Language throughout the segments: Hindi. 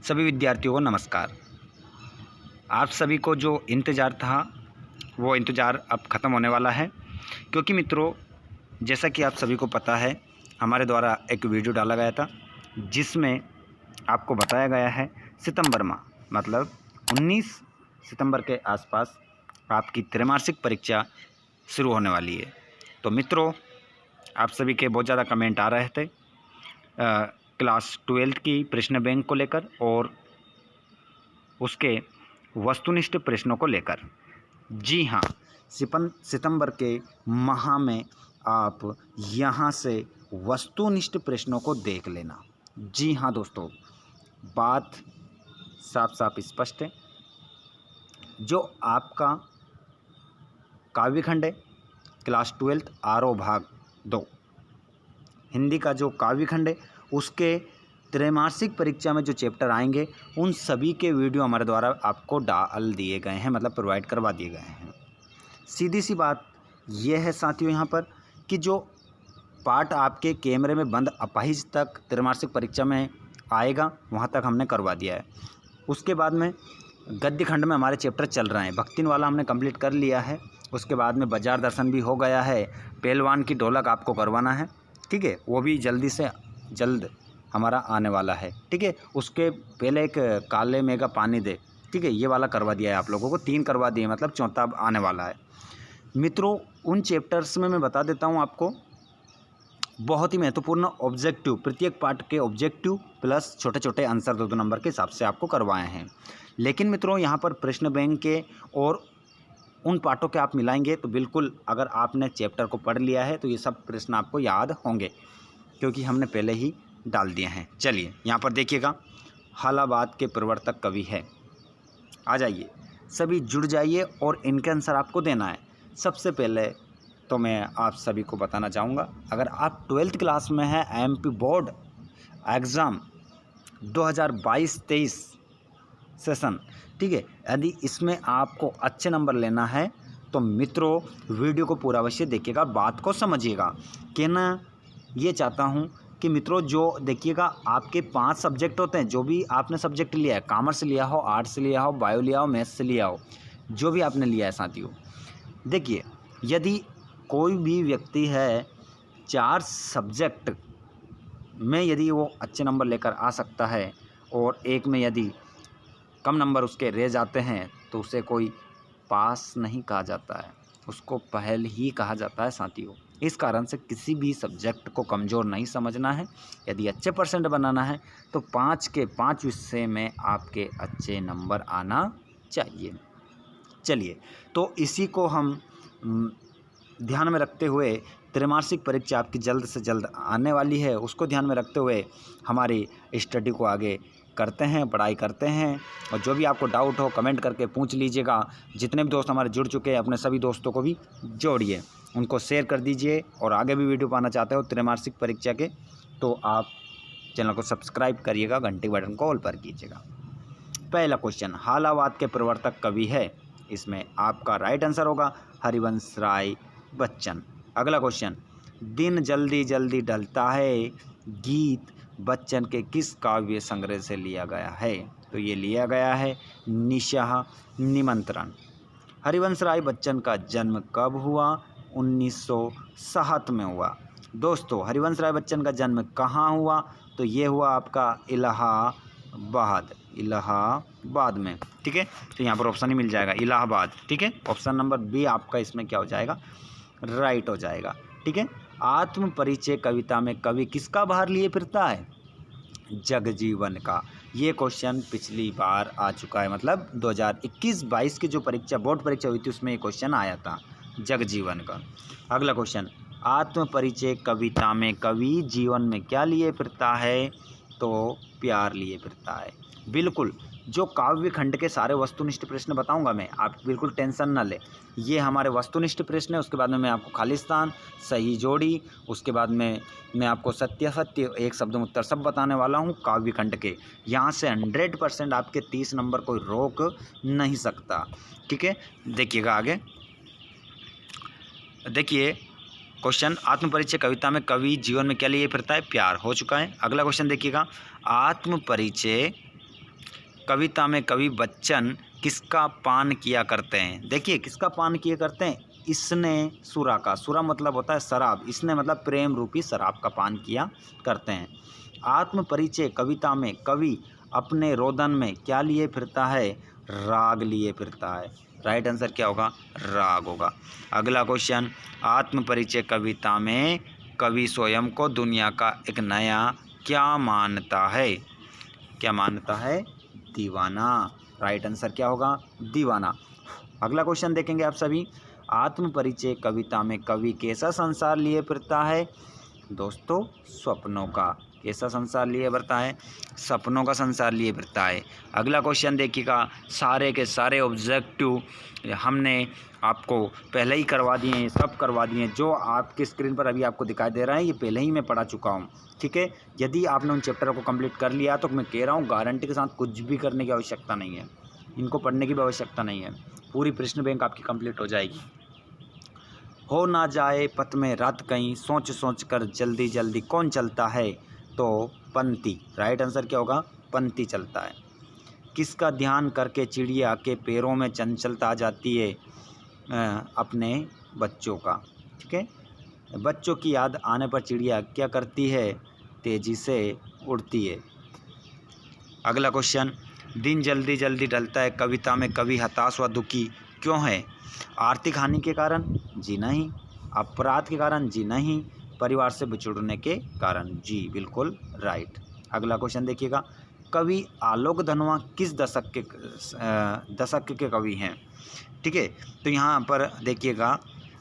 सभी विद्यार्थियों को नमस्कार। आप सभी को जो इंतज़ार था वो इंतज़ार अब ख़त्म होने वाला है, क्योंकि मित्रों जैसा कि आप सभी को पता है हमारे द्वारा एक वीडियो डाला गया था जिसमें आपको बताया गया है सितंबर माह मतलब 19 सितंबर के आसपास आपकी त्रैमासिक परीक्षा शुरू होने वाली है। तो मित्रों आप सभी के बहुत ज़्यादा कमेंट आ रहे थे क्लास 12 की प्रश्न बैंक को लेकर और उसके वस्तुनिष्ठ प्रश्नों को लेकर। जी हाँ, सितंबर के माह में आप यहाँ से वस्तुनिष्ठ प्रश्नों को देख लेना। जी हाँ दोस्तों, बात साफ साफ स्पष्ट है। जो आपका काव्यखंड है क्लास 12 आरो भाग 2 हिंदी का जो काव्यखंड है उसके त्रैमासिक परीक्षा में जो चैप्टर आएंगे उन सभी के वीडियो हमारे द्वारा आपको डाल दिए गए हैं, मतलब प्रोवाइड करवा दिए गए हैं। सीधी सी बात यह है साथियों यहाँ पर कि जो पार्ट आपके कैमरे में बंद अपाहिज तक त्रैमासिक परीक्षा में आएगा वहाँ तक हमने करवा दिया है। उसके बाद में गद्य खंड में हमारे चैप्टर चल रहे हैं। भक्तिन वाला हमने कंप्लीट कर लिया है। उसके बाद में बाजार दर्शन भी हो गया है। पहलवान की ढोलक आपको करवाना है, ठीक है, वो भी जल्दी से जल्द हमारा आने वाला है, ठीक है। उसके पहले एक काले में का पानी दे, ठीक है, ये वाला करवा दिया है आप लोगों को, 3 करवा दिए, मतलब चौथा आने वाला है। मित्रों उन चैप्टर्स में मैं बता देता हूँ आपको बहुत ही महत्वपूर्ण ऑब्जेक्टिव, प्रत्येक पार्ट के ऑब्जेक्टिव प्लस छोटे छोटे आंसर 2-2 नंबर के हिसाब से आपको करवाए हैं। लेकिन मित्रों यहाँ पर प्रश्न बैंक के और उन पार्टों के आप मिलाएंगे तो बिल्कुल, अगर आपने चैप्टर को पढ़ लिया है तो ये सब प्रश्न आपको याद होंगे, क्योंकि हमने पहले ही डाल दिए हैं। चलिए यहाँ पर देखिएगा, हालाबाद के प्रवर्तक कवि है। आ जाइए, सभी जुड़ जाइए और इनके आंसर आपको देना है। सबसे पहले तो मैं आप सभी को बताना चाहूँगा, अगर आप 12th क्लास में हैं, एमपी बोर्ड एग्ज़ाम 2022-23 सेशन, ठीक है, यदि इसमें आपको अच्छे नंबर लेना है तो मित्रों वीडियो को पूरा अवश्य देखिएगा, बात को समझिएगा। कहना ये चाहता हूँ कि मित्रों जो देखिएगा, आपके 5 सब्जेक्ट होते हैं। जो भी आपने सब्जेक्ट लिया है, कॉमर्स लिया हो, आर्ट्स लिया हो, बायो लिया हो, मैथ्स लिया हो, जो भी आपने लिया है साथियों, देखिए यदि कोई भी व्यक्ति है 4 सब्जेक्ट में यदि वो अच्छे नंबर लेकर आ सकता है और एक में यदि कम नंबर उसके रह जाते हैं तो उसे कोई पास नहीं कहा जाता है, उसको पहल ही कहा जाता है साथियों। इस कारण से किसी भी सब्जेक्ट को कमज़ोर नहीं समझना है। यदि अच्छे परसेंट बनाना है तो 5 के 5 विषय में आपके अच्छे नंबर आना चाहिए। चलिए, तो इसी को हम ध्यान में रखते हुए त्रैमासिक परीक्षा आपकी जल्द से जल्द आने वाली है, उसको ध्यान में रखते हुए हमारी स्टडी को आगे करते हैं, पढ़ाई करते हैं। और जो भी आपको डाउट हो कमेंट करके पूछ लीजिएगा। जितने भी दोस्त हमारे जुड़ चुके हैं अपने सभी दोस्तों को भी जोड़िए, उनको शेयर कर दीजिए। और आगे भी वीडियो पाना चाहते हो त्रैमासिक परीक्षा के तो आप चैनल को सब्सक्राइब करिएगा, घंटी बटन को ऑल पर कीजिएगा। पहला क्वेश्चन, हालाबाद के प्रवर्तक कवि है, इसमें आपका राइट आंसर होगा हरिवंश राय बच्चन। अगला क्वेश्चन, दिन जल्दी जल्दी ढलता है गीत बच्चन के किस काव्य संग्रह से लिया गया है? तो ये लिया गया है निशाह निमंत्रण। हरिवंश राय बच्चन का जन्म कब हुआ? 1907 में हुआ। दोस्तों हरिवंश राय बच्चन का जन्म कहाँ हुआ? तो ये हुआ आपका इलाहाबाद में, ठीक है। तो यहाँ पर ऑप्शन ही मिल जाएगा इलाहाबाद, ठीक है। ऑप्शन नंबर बी आपका इसमें क्या हो जाएगा, राइट हो जाएगा, ठीक है। आत्म परिचय कविता में कवि किसका भार लिए फिरता है? जगजीवन का। ये क्वेश्चन पिछली बार आ चुका है, मतलब 2021-22 की जो परीक्षा बोर्ड परीक्षा हुई थी उसमें ये क्वेश्चन आया था, जगजीवन का। अगला क्वेश्चन, आत्म परिचय कविता में कवि जीवन में क्या लिए फिरता है? तो प्यार लिए फिरता है। बिल्कुल, जो काव्य खंड के सारे वस्तुनिष्ठ प्रश्न बताऊंगा मैं, आप बिल्कुल टेंशन ना ले। ये हमारे वस्तुनिष्ठ प्रश्न है। उसके बाद में मैं आपको खालिस्तान, सही जोड़ी, उसके बाद में मैं आपको सत्य एक शब्द में उत्तर सब बताने वाला हूँ काव्य खंड के। यहाँ से 100% आपके 30 नंबर कोई रोक नहीं सकता, ठीक है। देखिएगा आगे, देखिए क्वेश्चन, आत्म परिचय कविता में कवि जीवन में क्या लिए फिरता है? प्यार, हो चुका है। अगला क्वेश्चन देखिएगा, आत्म परिचय कविता में कवि बच्चन किसका पान किया करते हैं। देखिए किसका पान किया करते हैं, इसने सुरा का, सुरा मतलब होता है शराब, इसने मतलब प्रेम रूपी शराब का पान किया करते हैं। आत्म परिचय कविता में कवि अपने रोदन में क्या लिए फिरता है, राग लिए फिरता है। राइट आंसर क्या होगा, राग होगा। अगला क्वेश्चन, आत्म परिचय कविता में कवि स्वयं को दुनिया का एक नया क्या मानता है, क्या मानता है, दीवाना। राइट आंसर क्या होगा, दीवाना। अगला क्वेश्चन देखेंगे आप सभी, आत्म परिचय कविता में कवि कैसा संसार लिए फिरता है, दोस्तों स्वप्नों का। कैसा संसार लिए फिरता है, सपनों का संसार लिए फिरता है। अगला क्वेश्चन देखिएगा, सारे के सारे ऑब्जेक्टिव हमने आपको पहले ही करवा दिए हैं, सब करवा दिए हैं, जो आपके स्क्रीन पर अभी आपको दिखाई दे रहा है ये पहले ही मैं पढ़ा चुका हूँ। ठीक है, यदि आपने उन चैप्टरों को कंप्लीट कर लिया तो मैं कह रहा हूँ गारंटी के साथ कुछ भी करने की आवश्यकता नहीं है, इनको पढ़ने की भी आवश्यकता नहीं है, पूरी प्रश्न बैंक आपकी कंप्लीट हो जाएगी। हो ना जाए पथ में रात कहीं, सोच सोच कर जल्दी जल्दी कौन चलता है, तो पंथी। राइट आंसर क्या होगा, पंथी चलता है। किसका ध्यान करके चिड़िया के पैरों में चंचलता आ जाती है, अपने बच्चों का। ठीक है, बच्चों की याद आने पर चिड़िया क्या करती है, तेजी से उड़ती है। अगला क्वेश्चन, दिन जल्दी जल्दी ढलता है कविता में कवि हताश व दुखी क्यों है, आर्थिक हानि के कारण, जी नहीं, अपराध के कारण, जी नहीं, परिवार से बिछुड़ने के कारण, जी बिल्कुल राइट। अगला क्वेश्चन देखिएगा, कवि आलोक धनवा किस दशक के कवि हैं। ठीक है, तो यहाँ पर देखिएगा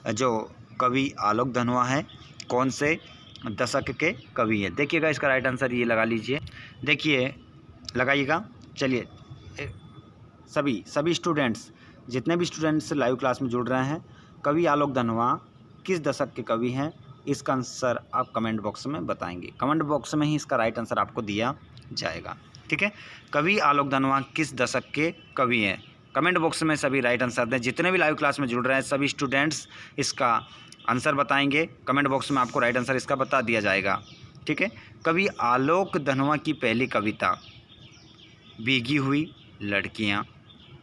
जो कवि आलोक धनवा है कौन से दशक के कवि है। देखिएगा इसका राइट आंसर ये लगा लीजिए, देखिए लगाइएगा। चलिए सभी स्टूडेंट्स, जितने भी स्टूडेंट्स लाइव क्लास में जुड़ रहे हैं, कवि आलोक धनवा किस दशक के कवि हैं, इसका आंसर आप कमेंट बॉक्स में बताएंगे। कमेंट बॉक्स में ही इसका राइट आंसर आपको दिया जाएगा। ठीक है, कवि आलोक धनवा किस दशक के कवि हैं, कमेंट बॉक्स में सभी राइट आंसर दें। जितने भी लाइव क्लास में जुड़ रहे हैं सभी स्टूडेंट्स इसका आंसर बताएंगे, कमेंट बॉक्स में आपको राइट आंसर इसका बता दिया जाएगा। ठीक है, कवि आलोक धनवा की पहली कविता, भीगी हुई लड़कियां,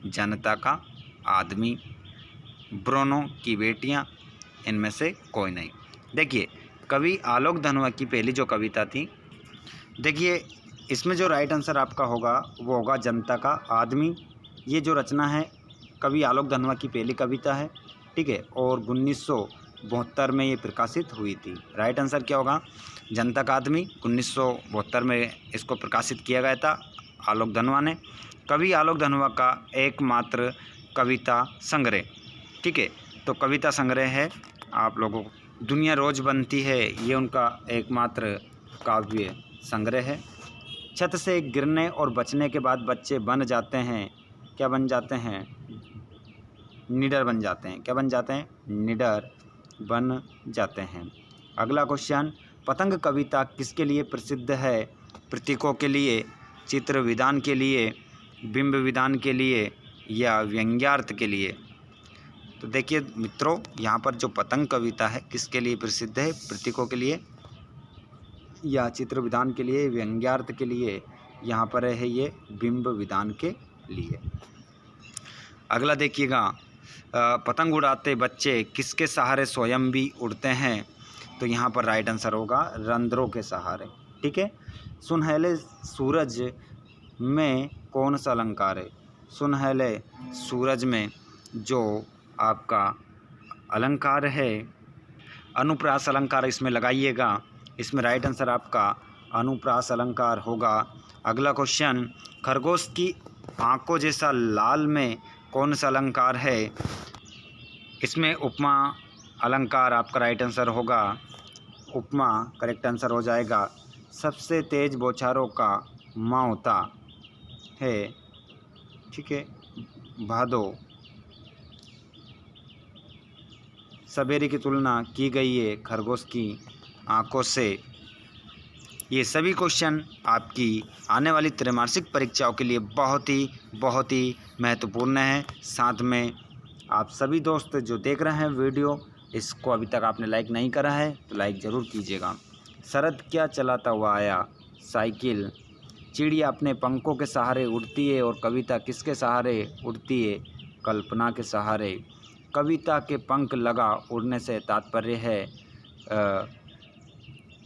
जनता का आदमी, ब्रोनो की बेटियां, इनमें से कोई नहीं। देखिए कवि आलोक धनवा की पहली जो कविता थी, देखिए इसमें जो राइट आंसर आपका होगा वो होगा जनता का आदमी। ये जो रचना है कवि आलोक धनवा की पहली कविता है। ठीक है, और 1972 में ये प्रकाशित हुई थी। राइट आंसर क्या होगा, जनता का आदमी, 1972 में इसको प्रकाशित किया गया था आलोक धनवा ने। कवि आलोक धनवा का एकमात्र कविता संग्रह। ठीक है, तो कविता संग्रह है आप लोगों को, दुनिया रोज बनती है, ये उनका एकमात्र काव्य संग्रह है। छत से गिरने और बचने के बाद बच्चे बन जाते हैं, क्या बन जाते हैं, निडर बन जाते हैं। क्या बन जाते हैं, निडर बन जाते हैं। अगला क्वेश्चन, पतंग कविता किसके लिए प्रसिद्ध है, प्रतीकों के लिए, चित्र विधान के लिए, बिंब विधान के लिए, या व्यंग्यार्थ के लिए। तो देखिए मित्रों, यहाँ पर जो पतंग कविता है किसके लिए प्रसिद्ध है, प्रतीकों के लिए या चित्र विधान के लिए, व्यंग्यार्थ के लिए, यहाँ पर है ये बिंब विधान के लिए। अगला देखिएगा, पतंग उड़ाते बच्चे किसके सहारे स्वयं भी उड़ते हैं, तो यहाँ पर राइट आंसर होगा रंध्रों के सहारे। ठीक है, सुनहले सूरज में कौन सा अलंकार है, सुनहले सूरज में जो आपका अलंकार है अनुप्रास अलंकार, इसमें लगाइएगा, इसमें राइट आंसर आपका अनुप्रास अलंकार होगा। अगला क्वेश्चन, खरगोश की आंखों जैसा लाल में कौन सा अलंकार है, इसमें उपमा अलंकार आपका राइट आंसर होगा, उपमा करेक्ट आंसर हो जाएगा। सबसे तेज बौछारों का माँ होता है, ठीक है, भादो। सवेरे की तुलना की गई है खरगोश की आंखों से। ये सभी क्वेश्चन आपकी आने वाली त्रैमासिक परीक्षाओं के लिए बहुत ही महत्वपूर्ण है। साथ में आप सभी दोस्त जो देख रहे हैं वीडियो, इसको अभी तक आपने लाइक नहीं करा है तो लाइक ज़रूर कीजिएगा। शरद क्या चलाता हुआ आया, साइकिल। चिड़िया अपने पंखों के सहारे उड़ती है और कविता किसके सहारे उड़ती है? कल्पना के सहारे। कविता के पंख लगा उड़ने से तात्पर्य है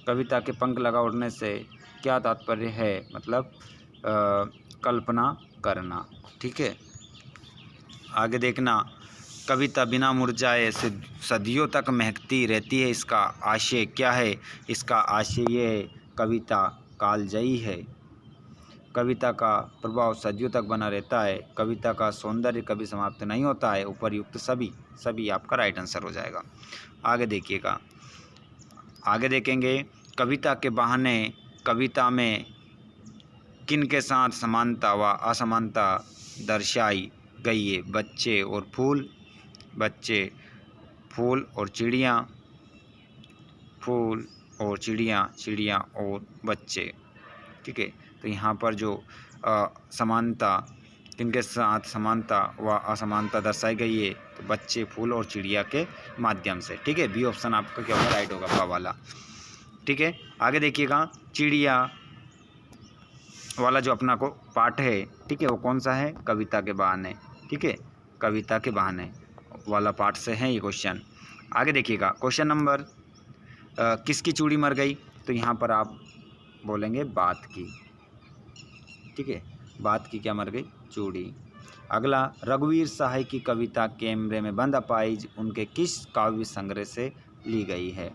कविता के पंख लगा उड़ने से क्या तात्पर्य है? मतलब कल्पना करना। ठीक है, आगे देखना। कविता बिना मुरझाए सदियों तक महकती रहती है, इसका आशय क्या है? इसका आशय ये है, कविता कालजयी है। कविता का प्रभाव सदियों तक बना रहता है। कविता का सौंदर्य कभी समाप्त नहीं होता है। उपर्युक्त सभी आपका राइट आंसर हो जाएगा। आगे देखिएगा, आगे देखेंगे। कविता के बहाने कविता में किन के साथ समानता व असमानता दर्शाई गई है? बच्चे और फूल, बच्चे, फूल और चिड़िया, फूल और चिड़िया, चिड़िया और बच्चे। ठीक है, तो यहाँ पर जो समानता, किनके साथ समानता व असमानता दर्शाई गई है? तो बच्चे, फूल और चिड़िया के माध्यम से। ठीक है, बी ऑप्शन आपका क्या होगा? राइट होगा, बा वाला। ठीक है, आगे देखिएगा। चिड़िया वाला जो अपना को पाठ है, ठीक है, वो कौन सा है? कविता के बहाने। ठीक है, कविता के बहाने वाला पाठ से है ये क्वेश्चन। आगे देखिएगा, क्वेश्चन नंबर किसकी चूड़ी मर गई? तो यहाँ पर आप बोलेंगे बात की। ठीक है, बात की क्या मर गई? चूड़ी। अगला, रघुवीर सहाय की कविता कैमरे में बंद अपाइज उनके किस काव्य संग्रह से ली गई है?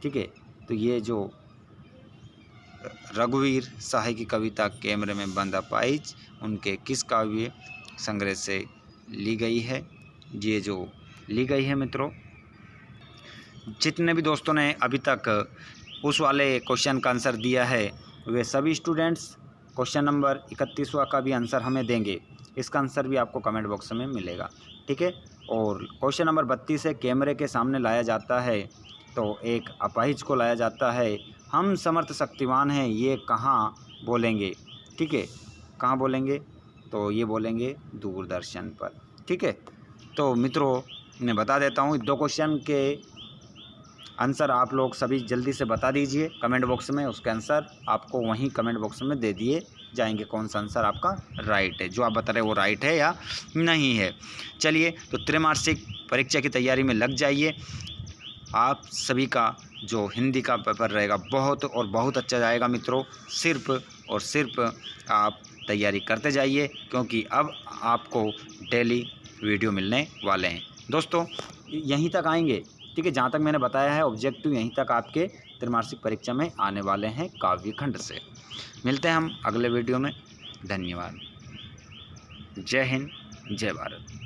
ठीक है, तो ये जो रघुवीर सहाय की कविता कैमरे में बंद अपाइज उनके किस काव्य संग्रह से ली गई है? ये जो ली गई है मित्रों, जितने भी दोस्तों ने अभी तक उस वाले क्वेश्चन का आंसर दिया है वे सभी स्टूडेंट्स क्वेश्चन नंबर 31वां का भी आंसर हमें देंगे। इसका आंसर भी आपको कमेंट बॉक्स में मिलेगा। ठीक है, और क्वेश्चन नंबर 32 है, कैमरे के सामने लाया जाता है तो एक अपाहिज को लाया जाता है। हम समर्थ शक्तिमान हैं, ये कहाँ बोलेंगे? ठीक है, कहाँ बोलेंगे? तो ये बोलेंगे दूरदर्शन पर। ठीक है, तो मित्रों मैं बता देता हूँ 2 क्वेश्चन के आंसर आप लोग सभी जल्दी से बता दीजिए कमेंट बॉक्स में। उसके आंसर आपको वहीं कमेंट बॉक्स में दे दिए जाएंगे, कौन सा आंसर आपका राइट है, जो आप बता रहे हैं वो राइट है या नहीं है। चलिए, तो त्रैमासिक परीक्षा की तैयारी में लग जाइए। आप सभी का जो हिंदी का पेपर रहेगा बहुत और बहुत अच्छा जाएगा मित्रों। सिर्फ और सिर्फ आप तैयारी करते जाइए, क्योंकि अब आपको डेली वीडियो मिलने वाले हैं। दोस्तों यहीं तक आएंगे, ठीक है, जहाँ तक मैंने बताया है ऑब्जेक्टिव यहीं तक आपके त्रैमासिक परीक्षा में आने वाले हैं काव्य खंड से। मिलते हैं हम अगले वीडियो में। धन्यवाद। जय हिंद, जय भारत।